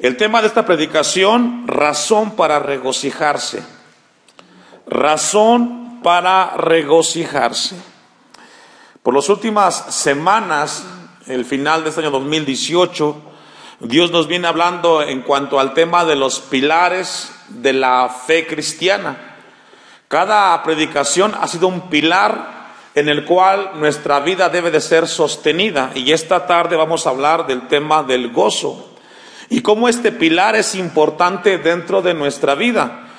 El tema de esta predicación, razón para regocijarse. Razón para regocijarse. Por las últimas semanas, el final de este año 2018, Dios nos viene hablando en cuanto al tema de los pilares de la fe cristiana. Cada predicación ha sido un pilar en el cual nuestra vida debe de ser sostenida. Y esta tarde vamos a hablar del tema del gozo y cómo este pilar es importante dentro de nuestra vida.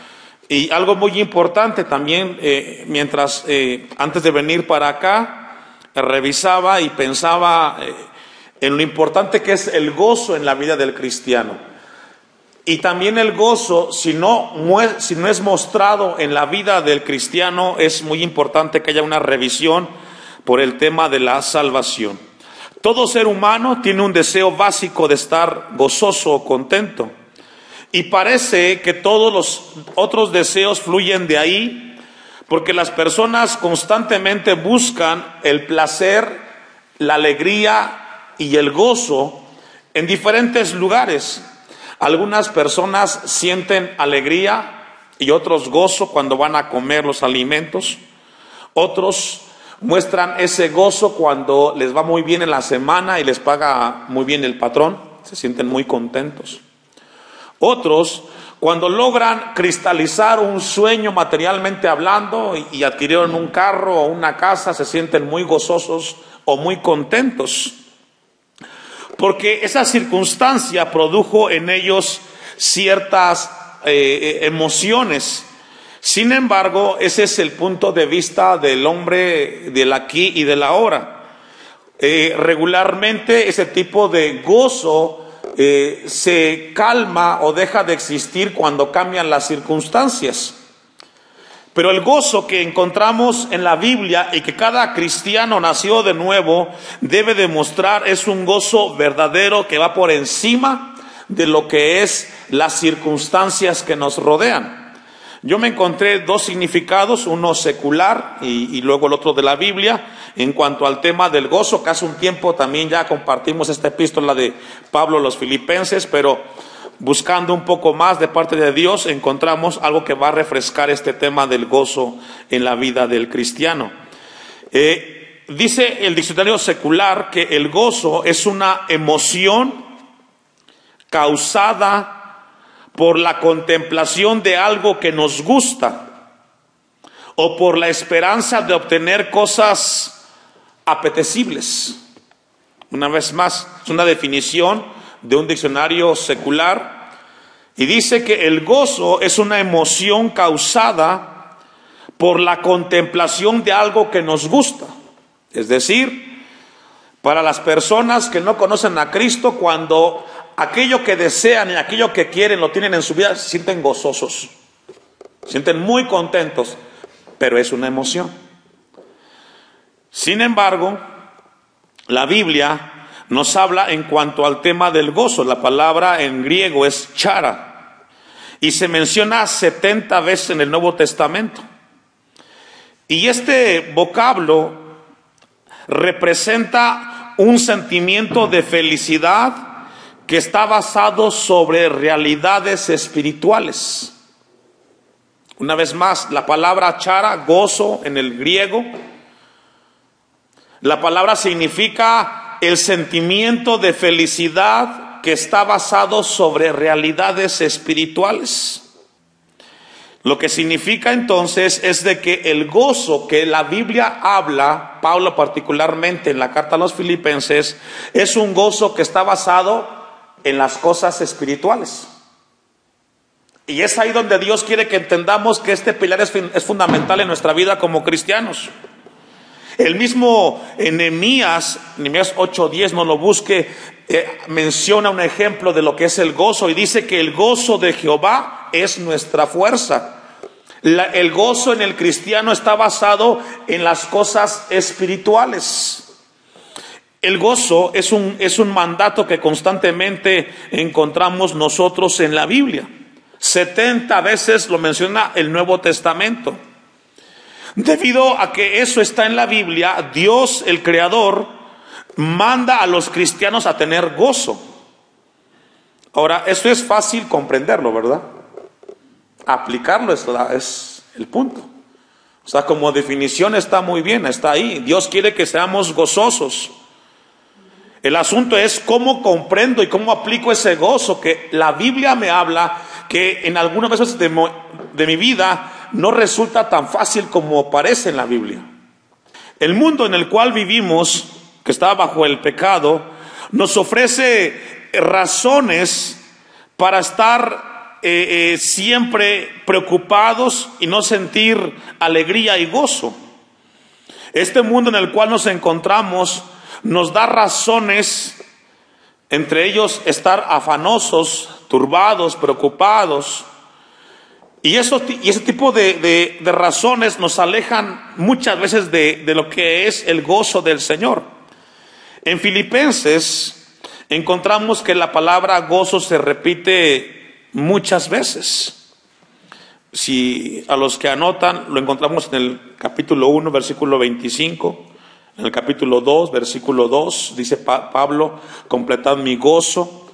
Y algo muy importante también, antes de venir para acá, revisaba y pensaba en lo importante que es el gozo en la vida del cristiano. Y también el gozo, si no es mostrado en la vida del cristiano, es muy importante que haya una revisión por el tema de la salvación. Todo ser humano tiene un deseo básico de estar gozoso o contento. Y parece que todos los otros deseos fluyen de ahí, porque las personas constantemente buscan el placer, la alegría y el gozo en diferentes lugares. Algunas personas sienten alegría y otros gozo cuando van a comer los alimentos. Otros muestran ese gozo cuando les va muy bien en la semana y les paga muy bien el patrón. Se sienten muy contentos. Otros, cuando logran cristalizar un sueño materialmente hablando y adquirieron un carro o una casa, se sienten muy gozosos o muy contentos, porque esa circunstancia produjo en ellos ciertas emociones. Sin embargo, ese es el punto de vista del hombre del aquí y del ahora. Regularmente ese tipo de gozo se calma o deja de existir cuando cambian las circunstancias. Pero el gozo que encontramos en la Biblia y que cada cristiano nacido de nuevo debe demostrar es un gozo verdadero que va por encima de lo que es las circunstancias que nos rodean. Yo me encontré dos significados, uno secular y luego el otro de la Biblia, en cuanto al tema del gozo, que hace un tiempo también ya compartimos esta epístola de Pablo a los Filipenses, pero buscando un poco más de parte de Dios, encontramos algo que va a refrescar este tema del gozo en la vida del cristiano. Dice el diccionario secular que el gozo es una emoción causada por la contemplación de algo que nos gusta o por la esperanza de obtener cosas apetecibles. Una vez más, es una definición de un diccionario secular y dice que el gozo es una emoción causada por la contemplación de algo que nos gusta. Es decir, para las personas que no conocen a Cristo, cuando aquello que desean y aquello que quieren lo tienen en su vida, se sienten gozosos, se sienten muy contentos, pero es una emoción. Sin embargo, la Biblia nos habla en cuanto al tema del gozo. La palabra en griego es chara y se menciona 70 veces en el Nuevo Testamento. Y este vocablo representa un sentimiento de felicidad que está basado sobre realidades espirituales. Una vez más, la palabra chara, gozo en el griego, la palabra significa el sentimiento de felicidad que está basado sobre realidades espirituales. Lo que significa entonces es de que el gozo que la Biblia habla, Pablo particularmente en la carta a los Filipenses, es un gozo que está basado en las cosas espirituales. Y es ahí donde Dios quiere que entendamos que este pilar es fundamental en nuestra vida como cristianos. El mismo Nehemías 8:10, no lo busque, menciona un ejemplo de lo que es el gozo y dice que el gozo de Jehová es nuestra fuerza. El gozo en el cristiano está basado en las cosas espirituales. El gozo es un mandato que constantemente encontramos nosotros en la Biblia. 70 veces lo menciona el Nuevo Testamento. Debido a que eso está en la Biblia, Dios, el Creador, manda a los cristianos a tener gozo. Ahora, eso es fácil comprenderlo, ¿verdad? Aplicarlo es el punto. O sea, como definición está muy bien, está ahí. Dios quiere que seamos gozosos. El asunto es cómo comprendo y cómo aplico ese gozo, que la Biblia me habla que en algunas veces de mi vida no resulta tan fácil como parece en la Biblia. El mundo en el cual vivimos, que está bajo el pecado, nos ofrece razones para estar siempre preocupados y no sentir alegría y gozo. Este mundo en el cual nos encontramos nos da razones, entre ellos estar afanosos, turbados, preocupados, y ese tipo de razones nos alejan muchas veces de lo que es el gozo del Señor. En Filipenses encontramos que la palabra gozo se repite muchas veces. Si a los que anotan, lo encontramos en el capítulo 1, versículo 25, en el capítulo 2, versículo 2, dice Pablo, completad mi gozo.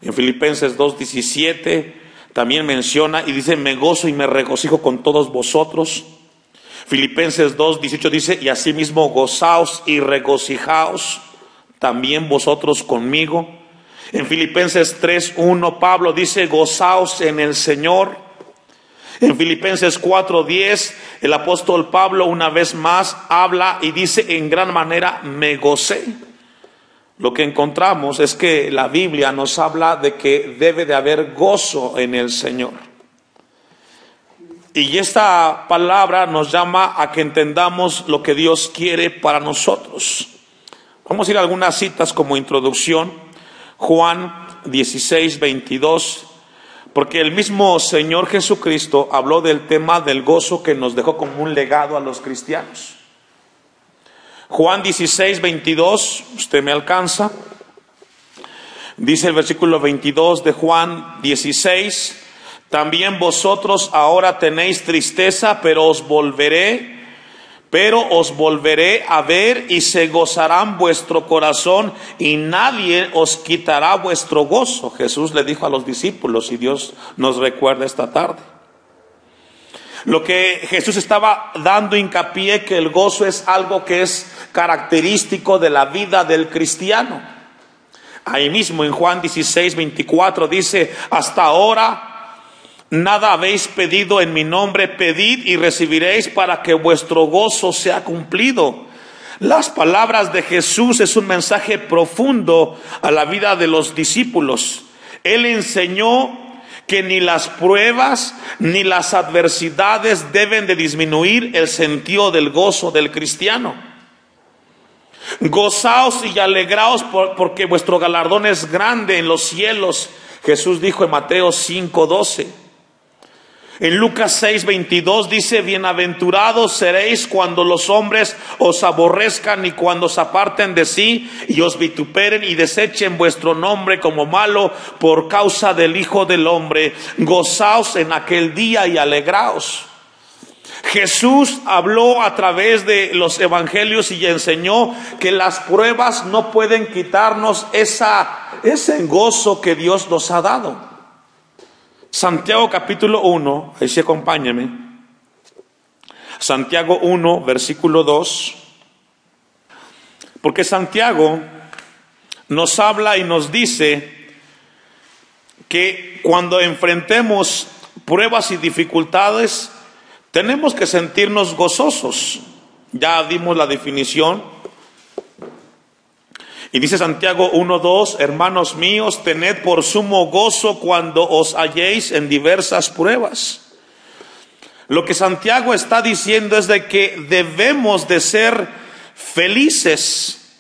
En Filipenses 2, 17, también menciona y dice, me gozo y me regocijo con todos vosotros. Filipenses 2, 18 dice, y asimismo gozaos y regocijaos también vosotros conmigo. En Filipenses 3, 1, Pablo dice, gozaos en el Señor. En Filipenses 4:10, el apóstol Pablo una vez más habla y dice, en gran manera me gocé. Lo que encontramos es que la Biblia nos habla de que debe de haber gozo en el Señor. Y esta palabra nos llama a que entendamos lo que Dios quiere para nosotros. Vamos a ir a algunas citas como introducción. Juan 16:22. Porque el mismo Señor Jesucristo habló del tema del gozo que nos dejó como un legado a los cristianos. Juan 16:22, usted me alcanza. Dice el versículo 22 de Juan 16, también vosotros ahora tenéis tristeza, pero os volveré a ver y se gozarán vuestro corazón y nadie os quitará vuestro gozo. Jesús le dijo a los discípulos y Dios nos recuerda esta tarde. Lo que Jesús estaba dando hincapié que el gozo es algo que es característico de la vida del cristiano. Ahí mismo en Juan 16:24 dice, hasta ahora nada habéis pedido en mi nombre, pedid y recibiréis para que vuestro gozo sea cumplido. Las palabras de Jesús es un mensaje profundo a la vida de los discípulos. Él enseñó que ni las pruebas ni las adversidades deben de disminuir el sentido del gozo del cristiano. Gozaos y alegraos porque vuestro galardón es grande en los cielos, Jesús dijo en Mateo 5:12. En Lucas 6:22 dice, bienaventurados seréis cuando los hombres os aborrezcan y cuando os aparten de sí y os vituperen y desechen vuestro nombre como malo por causa del Hijo del Hombre. Gozaos en aquel día y alegraos. Jesús habló a través de los evangelios y enseñó que las pruebas no pueden quitarnos ese gozo que Dios nos ha dado. Santiago capítulo 1, ahí sí acompáñame. Santiago 1, versículo 2. Porque Santiago nos habla y nos dice que cuando enfrentemos pruebas y dificultades, tenemos que sentirnos gozosos. Ya dimos la definición. Y dice Santiago 1:2, hermanos míos, tened por sumo gozo cuando os halléis en diversas pruebas. Lo que Santiago está diciendo es de que debemos de ser felices,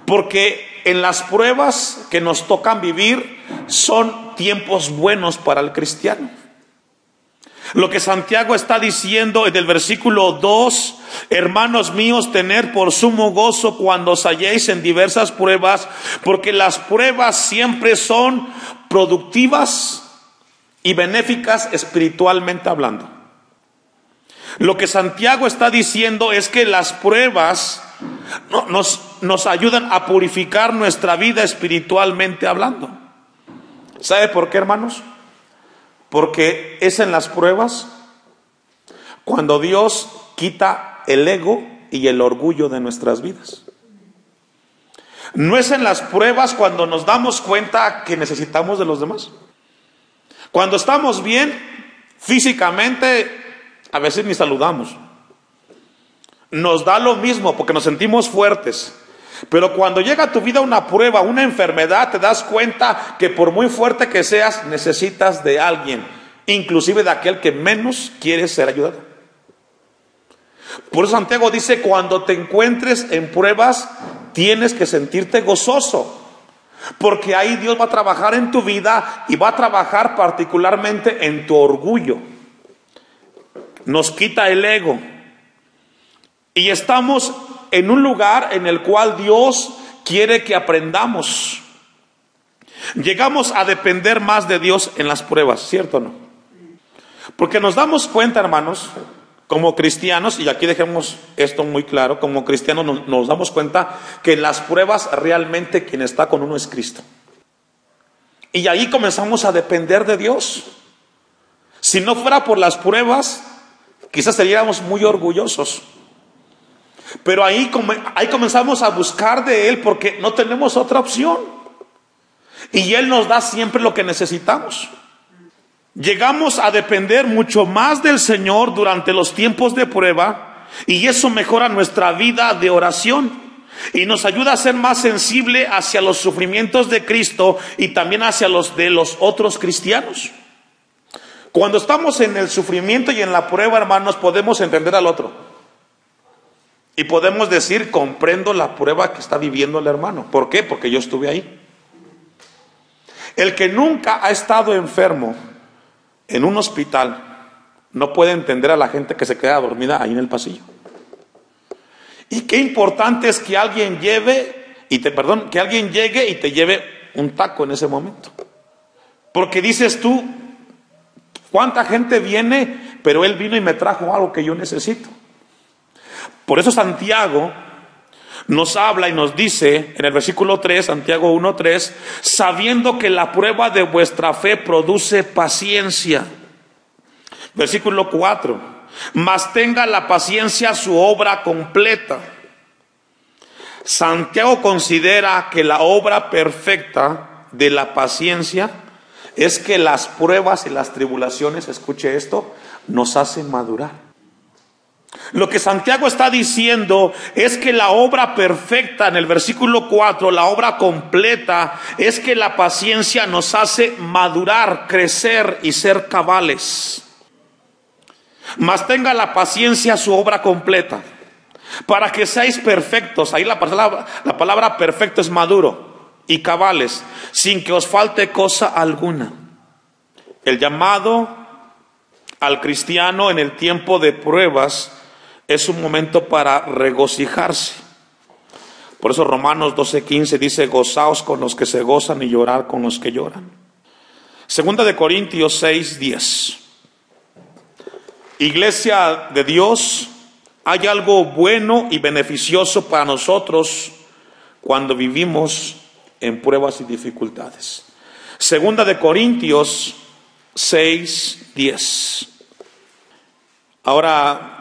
porque en las pruebas que nos tocan vivir son tiempos buenos para el cristiano. Lo que Santiago está diciendo en el versículo 2, hermanos míos, tener por sumo gozo cuando os halléis en diversas pruebas, porque las pruebas siempre son productivas y benéficas espiritualmente hablando. Lo que Santiago está diciendo es que las pruebas nos ayudan a purificar nuestra vida espiritualmente hablando. ¿Sabe por qué, hermanos? Porque es en las pruebas cuando Dios quita el ego y el orgullo de nuestras vidas. No es en las pruebas cuando nos damos cuenta que necesitamos de los demás. Cuando estamos bien físicamente, a veces ni saludamos. Nos da lo mismo porque nos sentimos fuertes. Pero cuando llega a tu vida una prueba, una enfermedad, te das cuenta que por muy fuerte que seas, necesitas de alguien, inclusive de aquel que menos quiere ser ayudado. Por eso Santiago dice, cuando te encuentres en pruebas, tienes que sentirte gozoso, porque ahí Dios va a trabajar en tu vida y va a trabajar particularmente en tu orgullo. Nos quita el ego y estamos en un lugar en el cual Dios quiere que aprendamos. Llegamos a depender más de Dios en las pruebas, ¿cierto o no? Porque nos damos cuenta, hermanos, como cristianos, y aquí dejemos esto muy claro, como cristianos nos damos cuenta que en las pruebas realmente quien está con uno es Cristo. Y ahí comenzamos a depender de Dios. Si no fuera por las pruebas, quizás seríamos muy orgullosos. Pero ahí comenzamos a buscar de Él porque no tenemos otra opción. Y Él nos da siempre lo que necesitamos. Llegamos a depender mucho más del Señor durante los tiempos de prueba, y eso mejora nuestra vida de oración y nos ayuda a ser más sensible hacia los sufrimientos de Cristo y también hacia los de los otros cristianos. Cuando estamos en el sufrimiento y en la prueba, hermanos, podemos entender al otro. Y podemos decir, comprendo la prueba que está viviendo el hermano. ¿Por qué? Porque yo estuve ahí. El que nunca ha estado enfermo en un hospital no puede entender a la gente que se queda dormida ahí en el pasillo. Y qué importante es que alguien llegue y te lleve un taco en ese momento. Porque dices tú, ¿cuánta gente viene? Pero él vino y me trajo algo que yo necesito. Por eso Santiago nos habla y nos dice en el versículo 3, Santiago 1:3, sabiendo que la prueba de vuestra fe produce paciencia. Versículo 4, mas tenga la paciencia su obra completa. Santiago considera que la obra perfecta de la paciencia es que las pruebas y las tribulaciones, escuche esto, nos hacen madurar. Lo que Santiago está diciendo es que la obra perfecta, en el versículo 4, la obra completa, es que la paciencia nos hace madurar, crecer y ser cabales. Mas tenga la paciencia su obra completa, para que seáis perfectos. Ahí la palabra perfecto es maduro y cabales, sin que os falte cosa alguna. El llamado al cristiano en el tiempo de pruebas es un momento para regocijarse. Por eso Romanos 12:15 dice, gozaos con los que se gozan y llorar con los que lloran. Segunda de Corintios 6:10. Iglesia de Dios, hay algo bueno y beneficioso para nosotros cuando vivimos en pruebas y dificultades. Segunda de Corintios 6:10. Ahora,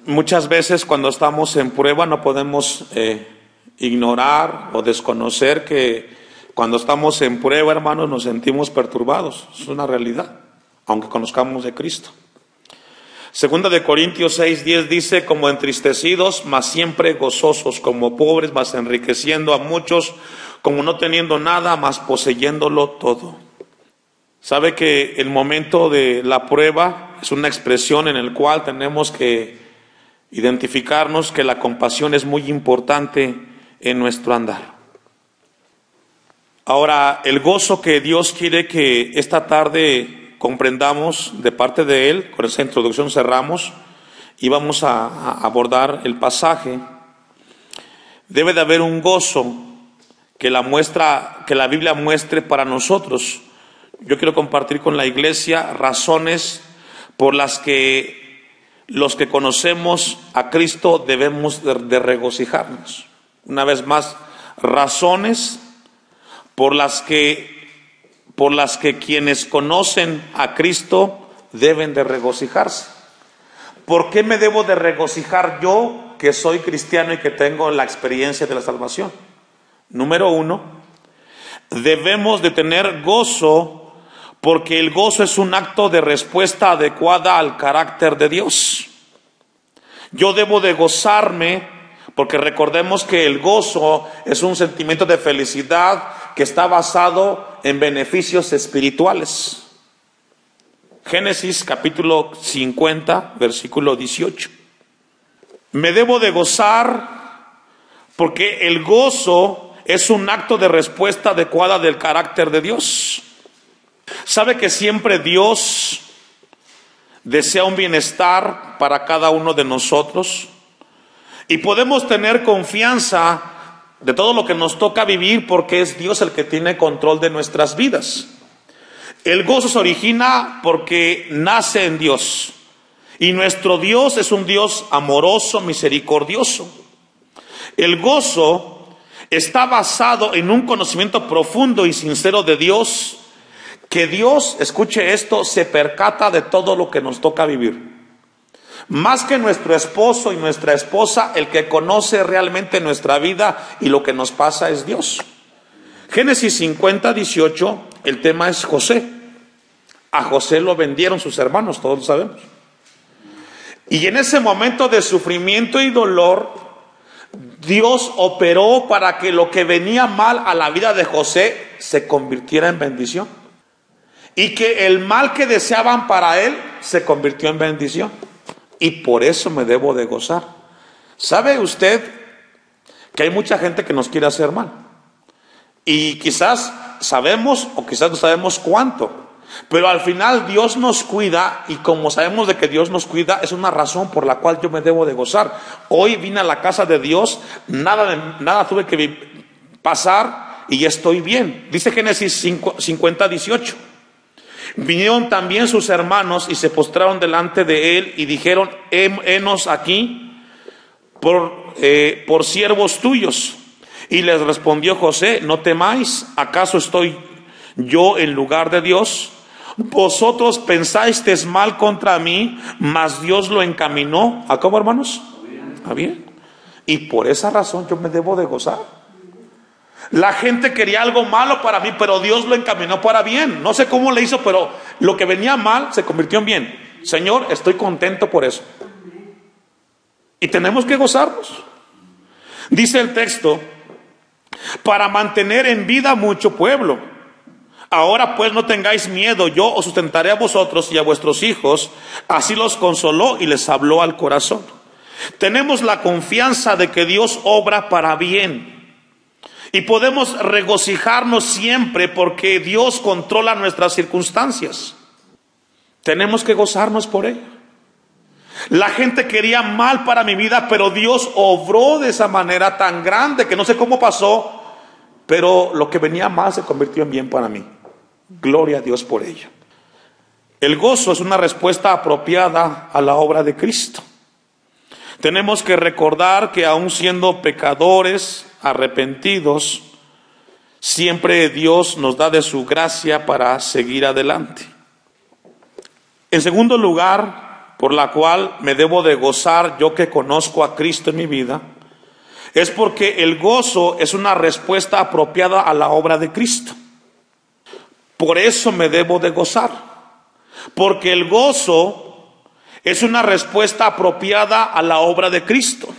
muchas veces cuando estamos en prueba no podemos ignorar o desconocer que cuando estamos en prueba, hermanos, nos sentimos perturbados. Es una realidad, aunque conozcamos de Cristo. Segunda de Corintios 6:10 dice, como entristecidos, mas siempre gozosos, como pobres, mas enriqueciendo a muchos, como no teniendo nada, mas poseyéndolo todo. Sabe que el momento de la prueba es una expresión en la cual tenemos que identificarnos que la compasión es muy importante en nuestro andar. Ahora, el gozo que Dios quiere que esta tarde comprendamos de parte de Él, con esa introducción cerramos y vamos a abordar el pasaje. Debe de haber un gozo que la Biblia muestre para nosotros. Yo quiero compartir con la iglesia razones por las que los que conocemos a Cristo debemos de regocijarnos. Una vez más, razones por las que por las que quienes conocen a Cristo deben de regocijarse. ¿Por qué me debo de regocijar yo, que soy cristiano y que tengo la experiencia de la salvación? Número 1, debemos de tener gozo, porque el gozo es un acto de respuesta adecuada al carácter de Dios. Yo debo de gozarme, porque recordemos que el gozo es un sentimiento de felicidad que está basado en beneficios espirituales. Génesis capítulo 50, versículo 18. Me debo de gozar porque el gozo es un acto de respuesta adecuada del carácter de Dios. ¿Sabe que siempre Dios desea un bienestar para cada uno de nosotros? Y podemos tener confianza de todo lo que nos toca vivir porque es Dios el que tiene control de nuestras vidas. El gozo se origina porque nace en Dios. Y nuestro Dios es un Dios amoroso, misericordioso. El gozo está basado en un conocimiento profundo y sincero de Dios, que Dios, escuche esto, se percata de todo lo que nos toca vivir. Más que nuestro esposo y nuestra esposa, el que conoce realmente nuestra vida y lo que nos pasa es Dios. Génesis 50, 18, el tema es José. A José lo vendieron sus hermanos, todos lo sabemos. Y en ese momento de sufrimiento y dolor, Dios operó para que lo que venía mal a la vida de José se convirtiera en bendición. Y que el mal que deseaban para él se convirtió en bendición. Y por eso me debo de gozar. ¿Sabe usted que hay mucha gente que nos quiere hacer mal? Y quizás sabemos o quizás no sabemos cuánto. Pero al final Dios nos cuida, y como sabemos de que Dios nos cuida, es una razón por la cual yo me debo de gozar. Hoy vine a la casa de Dios, nada tuve que pasar y estoy bien. Dice Génesis 50, 18. Vinieron también sus hermanos y se postraron delante de él y dijeron: henos aquí por siervos tuyos. Y les respondió José: no temáis, ¿acaso estoy yo en lugar de Dios? Vosotros pensasteis mal contra mí, mas Dios lo encaminó. ¿A cómo, hermanos? ¿A bien? Y por esa razón yo me debo de gozar. La gente quería algo malo para mí, pero Dios lo encaminó para bien. No sé cómo le hizo, pero lo que venía mal se convirtió en bien. Señor, estoy contento por eso. Y tenemos que gozarnos. Dice el texto: para mantener en vida mucho pueblo. Ahora pues no tengáis miedo, yo os sustentaré a vosotros y a vuestros hijos. Así los consoló y les habló al corazón. Tenemos la confianza de que Dios obra para bien. Y podemos regocijarnos siempre porque Dios controla nuestras circunstancias. Tenemos que gozarnos por ello. La gente quería mal para mi vida, pero Dios obró de esa manera tan grande que no sé cómo pasó, pero lo que venía mal se convirtió en bien para mí. Gloria a Dios por ello. El gozo es una respuesta apropiada a la obra de Cristo. Tenemos que recordar que aun siendo pecadores, arrepentidos, siempre Dios nos da de su gracia para seguir adelante. En segundo lugar, por la cual me debo de gozar yo que conozco a Cristo en mi vida, es porque el gozo es una respuesta apropiada a la obra de Cristo. Por eso me debo de gozar, porque el gozo es una respuesta apropiada a la obra de Cristo.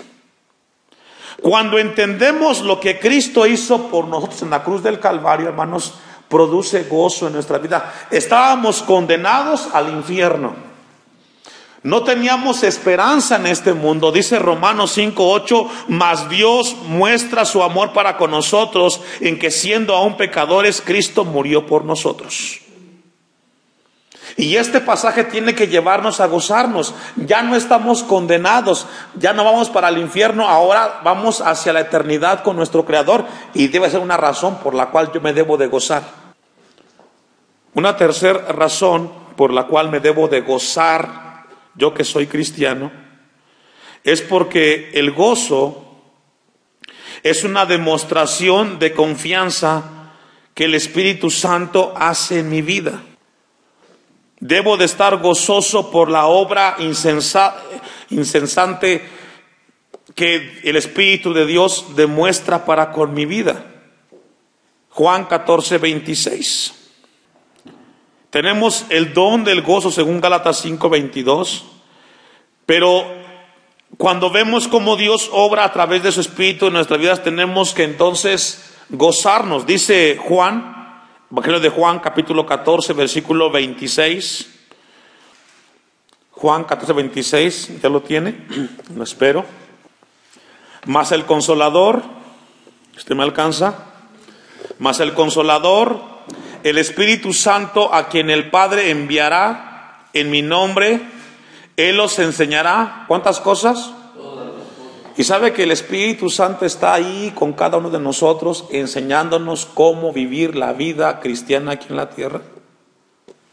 Cuando entendemos lo que Cristo hizo por nosotros en la cruz del Calvario, hermanos, produce gozo en nuestra vida. Estábamos condenados al infierno. No teníamos esperanza en este mundo. Dice Romanos 5:8, mas Dios muestra su amor para con nosotros en que siendo aún pecadores, Cristo murió por nosotros. Y este pasaje tiene que llevarnos a gozarnos. Ya no estamos condenados, ya no vamos para el infierno, ahora vamos hacia la eternidad con nuestro Creador. Y debe ser una razón por la cual yo me debo de gozar. Una tercera razón por la cual me debo de gozar, yo que soy cristiano, es porque el gozo es una demostración de confianza que el Espíritu Santo hace en mi vida. Debo de estar gozoso por la obra incesante que el Espíritu de Dios demuestra para con mi vida. Juan 14:26. Tenemos el don del gozo según Gálatas 5:22, pero cuando vemos cómo Dios obra a través de su Espíritu en nuestras vidas, tenemos que entonces gozarnos. Dice Juan, Evangelio de Juan, capítulo 14, versículo 26. Juan 14:26, ¿ya lo tiene? No espero. Mas el Consolador, ¿usted me alcanza? Mas el Consolador, el Espíritu Santo, a quien el Padre enviará en mi nombre, Él os enseñará, ¿cuántas cosas? Y sabe que el Espíritu Santo está ahí con cada uno de nosotros, enseñándonos cómo vivir la vida cristiana aquí en la tierra.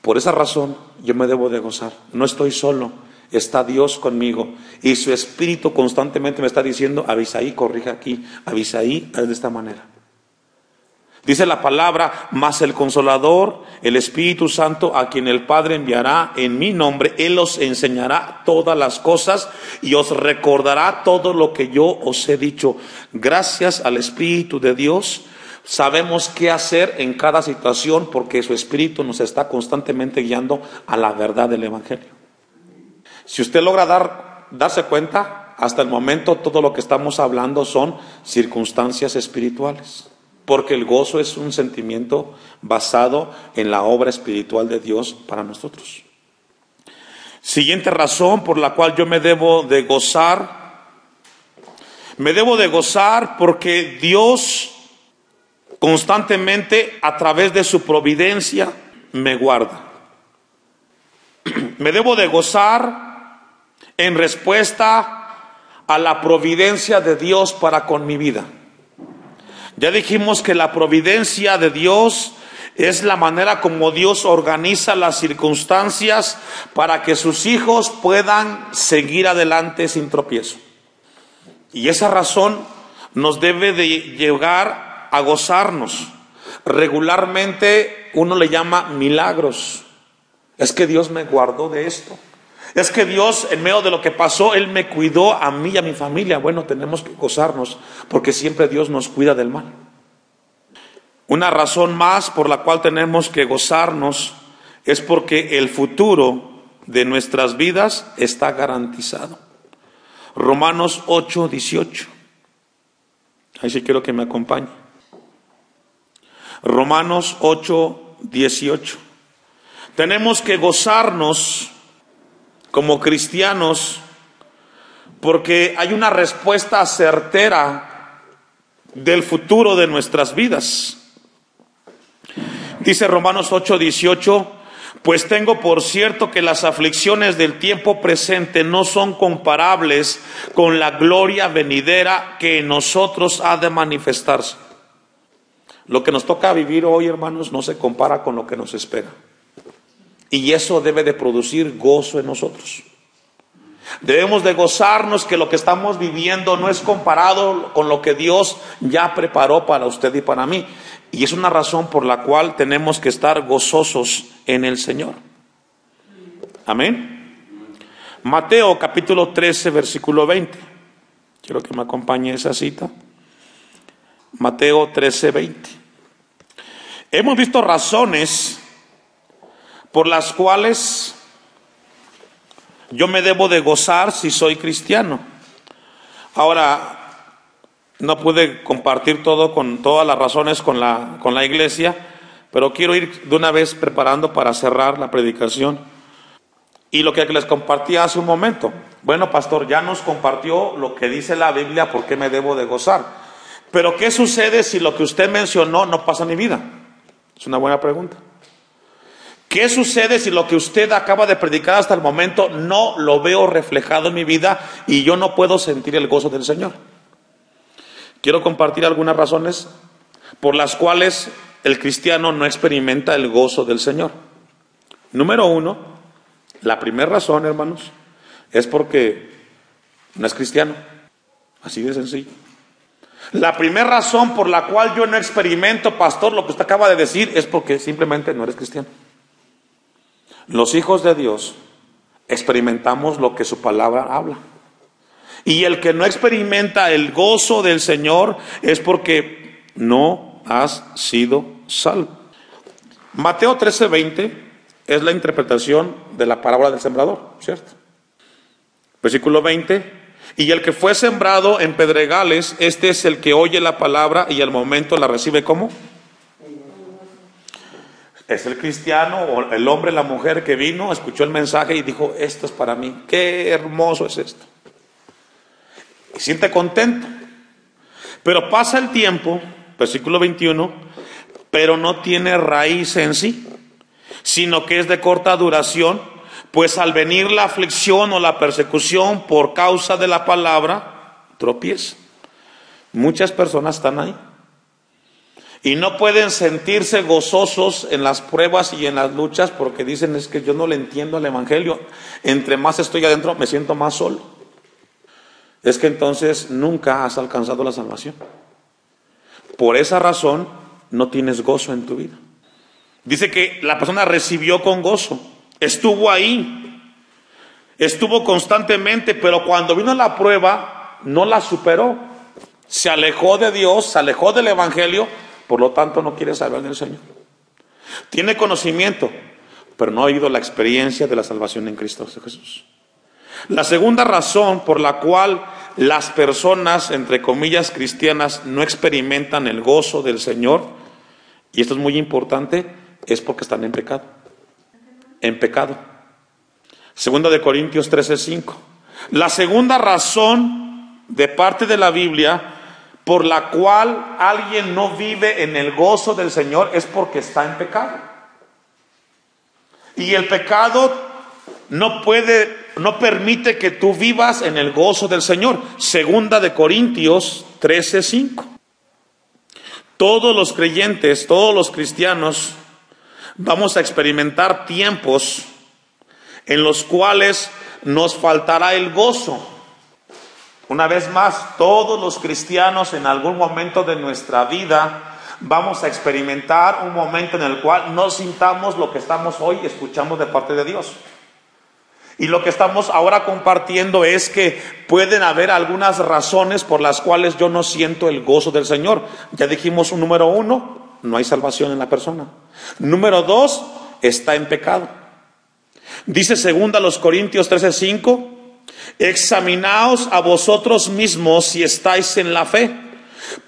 Por esa razón yo me debo de gozar. No estoy solo, está Dios conmigo. Y su Espíritu constantemente me está diciendo, Abisaí, corrige aquí, Abisaí, haz de esta manera. Dice la palabra, mas el Consolador, el Espíritu Santo, a quien el Padre enviará en mi nombre, Él os enseñará todas las cosas y os recordará todo lo que yo os he dicho. Gracias al Espíritu de Dios, sabemos qué hacer en cada situación porque su Espíritu nos está constantemente guiando a la verdad del Evangelio. Si usted logra darse cuenta, hasta el momento todo lo que estamos hablando son circunstancias espirituales. Porque el gozo es un sentimiento basado en la obra espiritual de Dios para nosotros. Siguiente razón por la cual yo me debo de gozar. Me debo de gozar porque Dios constantemente a través de su providencia me guarda. Me debo de gozar en respuesta a la providencia de Dios para con mi vida. Ya dijimos que la providencia de Dios es la manera como Dios organiza las circunstancias para que sus hijos puedan seguir adelante sin tropiezo. Y esa razón nos debe de llegar a gozarnos. Regularmente uno le llama milagros. Es que Dios me guardó de esto. Es que Dios, en medio de lo que pasó, Él me cuidó a mí y a mi familia. Bueno, tenemos que gozarnos, porque siempre Dios nos cuida del mal. Una razón más por la cual tenemos que gozarnos es porque el futuro de nuestras vidas está garantizado. Romanos 8:18. Ahí sí quiero que me acompañe. Romanos 8:18. Tenemos que gozarnos como cristianos, porque hay una respuesta certera del futuro de nuestras vidas. Dice Romanos 8:18, pues tengo por cierto que las aflicciones del tiempo presente no son comparables con la gloria venidera que en nosotros ha de manifestarse. Lo que nos toca vivir hoy, hermanos, no se compara con lo que nos espera. Y eso debe de producir gozo en nosotros. Debemos de gozarnos que lo que estamos viviendo no es comparado con lo que Dios ya preparó para usted y para mí. Y es una razón por la cual tenemos que estar gozosos en el Señor. Amén. Mateo capítulo 13, versículo 20. Quiero que me acompañe esa cita. Mateo 13:20. Hemos visto razones por las cuales yo me debo de gozar si soy cristiano. Ahora, no pude compartir todo con todas las razones con la iglesia, pero quiero ir de una vez preparando para cerrar la predicación. Y lo que les compartí hace un momento. Bueno, pastor, ya nos compartió lo que dice la Biblia, ¿por qué me debo de gozar? Pero ¿qué sucede si lo que usted mencionó no pasa en mi vida? Es una buena pregunta. ¿Qué sucede si lo que usted acaba de predicar hasta el momento no lo veo reflejado en mi vida y yo no puedo sentir el gozo del Señor? Quiero compartir algunas razones por las cuales el cristiano no experimenta el gozo del Señor. Número 1, la primera razón, hermanos, es porque no es cristiano. Así de sencillo. La primera razón por la cual yo no experimento, pastor, lo que usted acaba de decir, es porque simplemente no eres cristiano. Los hijos de Dios experimentamos lo que su palabra habla. Y el que no experimenta el gozo del Señor es porque no has sido salvo. Mateo 13:20 es la interpretación de la parábola del sembrador, ¿cierto? Versículo 20. Y el que fue sembrado en pedregales, este es el que oye la palabra y al momento la recibe ¿cómo? Es el cristiano o el hombre, la mujer que vino, escuchó el mensaje y dijo, esto es para mí, qué hermoso es esto. Y siente contento. Pero pasa el tiempo, versículo 21, pero no tiene raíz en sí, sino que es de corta duración, pues al venir la aflicción o la persecución por causa de la palabra, tropieza. Muchas personas están ahí y no pueden sentirse gozosos en las pruebas y en las luchas porque dicen, es que yo no le entiendo al evangelio, entre más estoy adentro me siento más solo. Es que entonces nunca has alcanzado la salvación. Por esa razón no tienes gozo en tu vida. Dice que la persona recibió con gozo, estuvo ahí, estuvo constantemente, pero cuando vino la prueba no la superó, se alejó de Dios, se alejó del evangelio, por lo tanto no quiere saber del Señor. Tiene conocimiento, pero no ha oído la experiencia de la salvación en Cristo Jesús. La segunda razón por la cual las personas, entre comillas, cristianas, no experimentan el gozo del Señor, y esto es muy importante, es porque están en pecado. En pecado. Segunda de Corintios 13:5. La segunda razón de parte de la Biblia por la cual alguien no vive en el gozo del Señor es porque está en pecado. Y el pecado no permite que tú vivas en el gozo del Señor. Segunda de Corintios 13:5. Todos los creyentes, todos los cristianos, vamos a experimentar tiempos en los cuales nos faltará el gozo. Una vez más, todos los cristianos en algún momento de nuestra vida vamos a experimentar un momento en el cual no sintamos lo que estamos hoy escuchando de parte de Dios. Y lo que estamos ahora compartiendo es que pueden haber algunas razones por las cuales yo no siento el gozo del Señor. Ya dijimos un número 1, no hay salvación en la persona. Número 2, está en pecado. Dice segunda los Corintios 13:5, examinaos a vosotros mismos si estáis en la fe,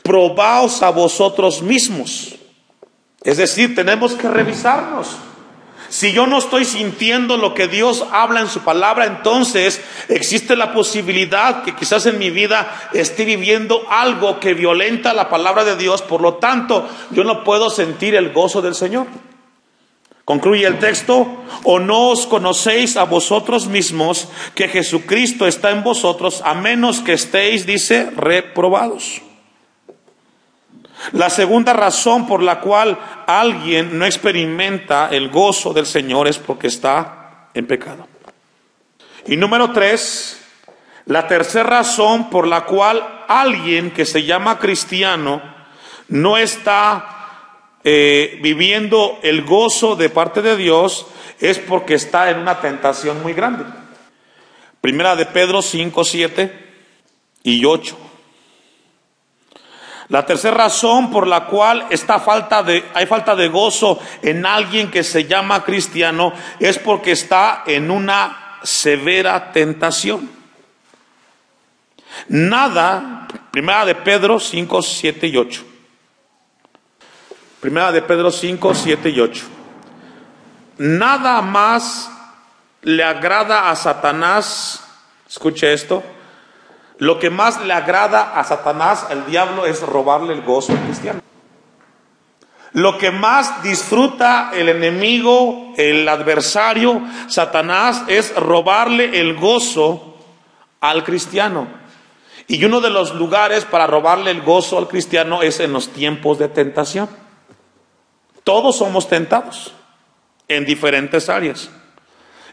probaos a vosotros mismos. Es decir, tenemos que revisarnos. Si yo no estoy sintiendo lo que Dios habla en su palabra, entonces existe la posibilidad que quizás en mi vida esté viviendo algo que violenta la palabra de Dios. Por lo tanto, yo no puedo sentir el gozo del Señor. Concluye el texto, o no os conocéis a vosotros mismos que Jesucristo está en vosotros, a menos que estéis, dice, reprobados. La segunda razón por la cual alguien no experimenta el gozo del Señor es porque está en pecado. Y número 3, la tercera razón por la cual alguien que se llama cristiano no está viviendo el gozo de parte de Dios es porque está en una tentación muy grande. Primera de Pedro 5:7 y 8. La tercera razón por la cual hay falta de gozo en alguien que se llama cristiano es porque está en una severa tentación. Nada, Primera de Pedro 5:7 y 8. Primera de Pedro 5:7 y 8. Nada más le agrada a Satanás, escuche esto, lo que más le agrada a Satanás, al diablo, es robarle el gozo al cristiano. Lo que más disfruta el enemigo, el adversario, Satanás, es robarle el gozo al cristiano. Y uno de los lugares para robarle el gozo al cristiano es en los tiempos de tentación. Todos somos tentados en diferentes áreas.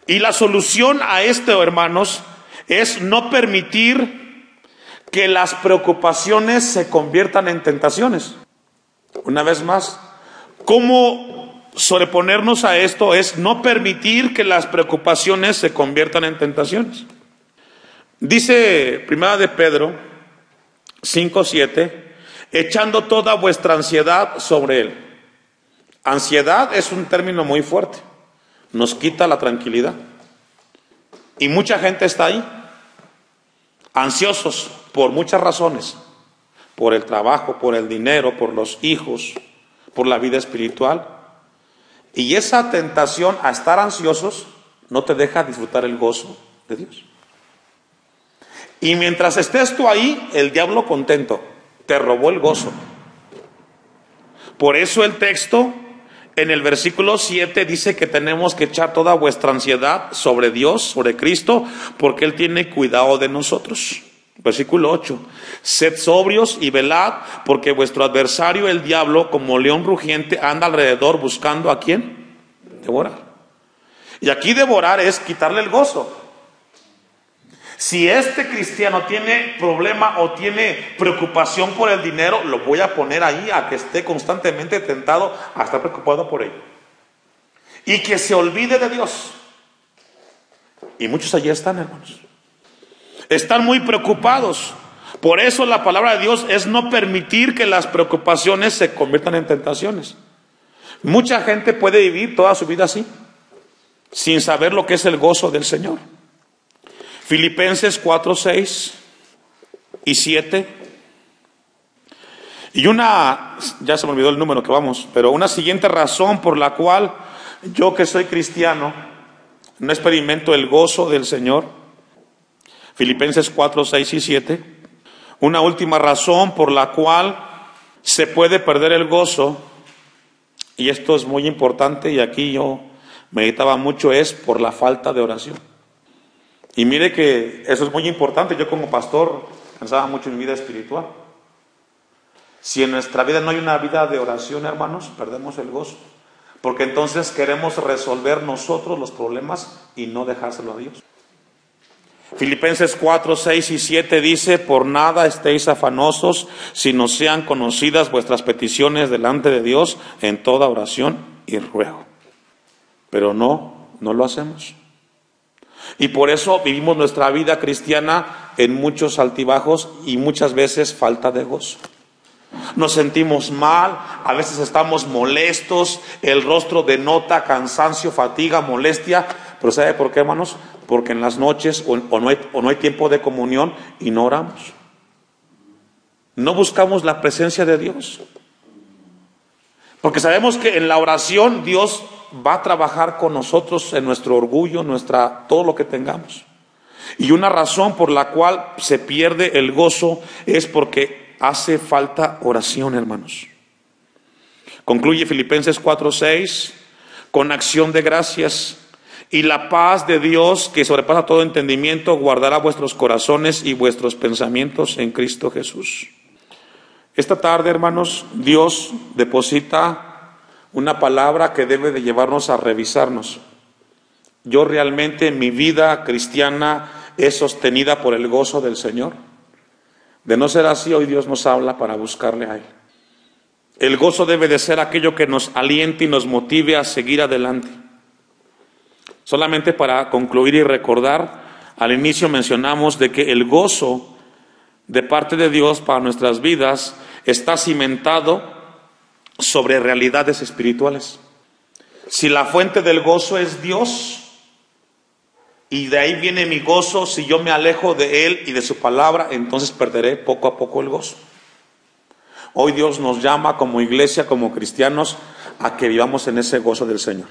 Y la solución a esto, hermanos, es no permitir que las preocupaciones se conviertan en tentaciones. Una vez más, ¿cómo sobreponernos a esto? Es no permitir que las preocupaciones se conviertan en tentaciones. Dice 1 de Pedro 5:7, echando toda vuestra ansiedad sobre Él. Ansiedad es un término muy fuerte, nos quita la tranquilidad. Y mucha gente está ahí, ansiosos por muchas razones, por el trabajo, por el dinero, por los hijos, por la vida espiritual. Y esa tentación a estar ansiosos no te deja disfrutar el gozo de Dios. Y mientras estés tú ahí, el diablo contento te robó el gozo. Por eso el texto en el versículo 7 dice que tenemos que echar toda vuestra ansiedad sobre Dios, sobre Cristo, porque Él tiene cuidado de nosotros. Versículo 8, sed sobrios y velad, porque vuestro adversario el diablo, como león rugiente, anda alrededor buscando ¿a quién? Devorar. Y aquí devorar es quitarle el gozo. Si este cristiano tiene problema o tiene preocupación por el dinero, lo voy a poner ahí a que esté constantemente tentado a estar preocupado por ello. Y que se olvide de Dios. Y muchos allí están, hermanos. Están muy preocupados. Por eso la palabra de Dios es no permitir que las preocupaciones se conviertan en tentaciones. Mucha gente puede vivir toda su vida así, sin saber lo que es el gozo del Señor. Filipenses 4, 6 y 7. Y ya se me olvidó el número que vamos, pero una siguiente razón por la cual yo que soy cristiano no experimento el gozo del Señor. Filipenses 4, 6 y 7. Una última razón por la cual se puede perder el gozo, y esto es muy importante y aquí yo meditaba mucho, es por la falta de oración. Y mire que eso es muy importante. Yo como pastor pensaba mucho en mi vida espiritual. Si en nuestra vida no hay una vida de oración, hermanos, perdemos el gozo. Porque entonces queremos resolver nosotros los problemas y no dejárselo a Dios. Filipenses 4, 6 y 7 dice, por nada estéis afanosos, sino sean conocidas vuestras peticiones delante de Dios en toda oración y ruego. Pero no lo hacemos. Y por eso vivimos nuestra vida cristiana en muchos altibajos y muchas veces falta de gozo. Nos sentimos mal, a veces estamos molestos, el rostro denota cansancio, fatiga, molestia. Pero ¿sabe por qué, hermanos? Porque en las noches o no hay tiempo de comunión y no oramos. No buscamos la presencia de Dios. Porque sabemos que en la oración Dios va a trabajar con nosotros en nuestro orgullo, todo lo que tengamos. Y una razón por la cual se pierde el gozo es porque hace falta oración, hermanos. Concluye Filipenses 4:6, con acción de gracias, y la paz de Dios, que sobrepasa todo entendimiento, guardará vuestros corazones y vuestros pensamientos en Cristo Jesús. Esta tarde, hermanos, Dios deposita una palabra que debe de llevarnos a revisarnos. Yo realmente, mi vida cristiana es sostenida por el gozo del Señor. De no ser así, hoy Dios nos habla para buscarle a Él. El gozo debe de ser aquello que nos aliente y nos motive a seguir adelante. Solamente para concluir y recordar, al inicio mencionamos de que el gozo de parte de Dios para nuestras vidas está cimentado sobre realidades espirituales. Si la fuente del gozo es Dios, y de ahí viene mi gozo, si yo me alejo de Él y de su palabra, entonces perderé poco a poco el gozo. Hoy Dios nos llama como iglesia, como cristianos, a que vivamos en ese gozo del Señor.